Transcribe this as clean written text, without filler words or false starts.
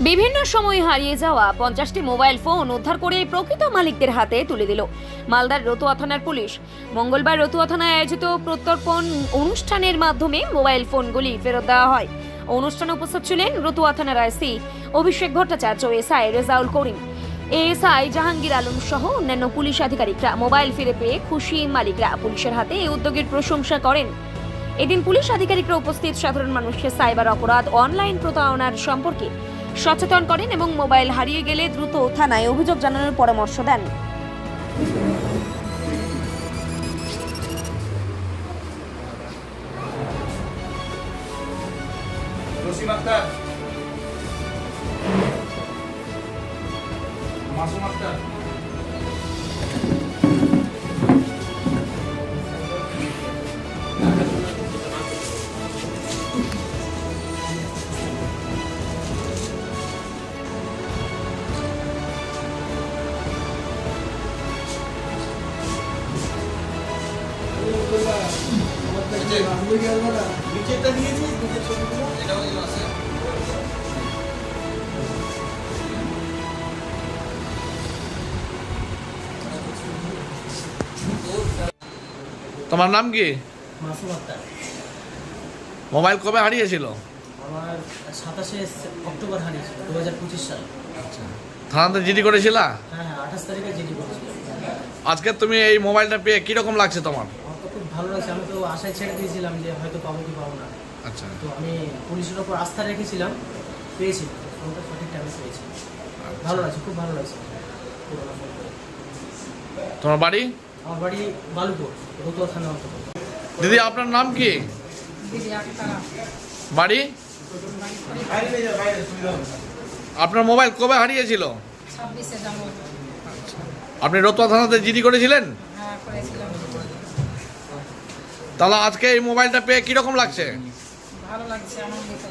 বিভিন্ন সময় হারিয়ে যাওয়া 50টি মোবাইল ফোন উদ্ধার করে প্রকৃত মালিকদের হাতে তুলে দিল মালদার রতুয়া থানার পুলিশ। মঙ্গলবার রতুয়া থানায় আয়োজিত প্রত্যর্পণ অনুষ্ঠানের মাধ্যমে মোবাইল ফোনগুলি ফেরত দেওয়া হয়। অনুষ্ঠানে উপস্থিত ছিলেন রতুয়া থানার আইসি অভিষেক ভট্টাচার্য, এসআই রেজাউল করিম, এএসআই জাহাঙ্গীর আলম সহ অন্যান্য পুলিশ আধিকারিকরা। মোবাইল ফিরে পেয়ে খুশি মালিকরা পুলিশের হাতে এই উদ্যোগের প্রশংসা করেন। এদিন পুলিশ আধিকারিকরা উপস্থিত সাধারণ মানুষকে সাইবার অপরাধ, অনলাইন প্রতারণার সম্পর্কে সচেতন করেন এবং মোবাইল হারিয়ে গেলে দ্রুত থানায় অভিযোগ জানানোর পরামর্শ দেন। মাসুম আক্তার, নিচেরটা দিয়েছি, নিচের ছবিগুলো এটাও আছে। তোমার নাম কি? মাসুম আক্তার। মোবাইল কবে হারিয়েছিল? আমার 27শে অক্টোবর হারিয়েছিল, 2025 সাল। আচ্ছা, থানাতে জিডি করেছিলা? হ্যাঁ, 28 তারিখে জিডি করেছিলাম। আজকে তুমি এই মোবাইলটা পেয়ে কিরকম লাগছে তোমার? আমার তো খুব ভালো লাগছে। আমি তো আশায় ছেড়ে দিয়েছিলাম যে হয়তো পাবো কি পাবো না। আচ্ছা, তো আমি পুলিশের ওপর আস্থা রেখেছিলাম, পেয়েছি, ফোনটা সঠিক টাইমে পেয়েছি। ভালো লাগছে, খুব ভালো লাগছে। পুরোনো ফোন করে। তোমার বাড়ি? আমার বাড়ি বালুপুর, রতুয়া থানা অন্তর্গত। দিদি, আপনার নাম কি? বাড়ি? আপনার মোবাইল কবে হারিয়েছিল? 26শে জানুয়ারি। আপনি রতুয়া থানাতে জিডি করেছিলেন? হ্যাঁ, করেছিলাম। তাহলে আজকে এই মোবাইলটা পেয়ে কিরকম লাগছে? ভালো লাগছে, আনন্দিত।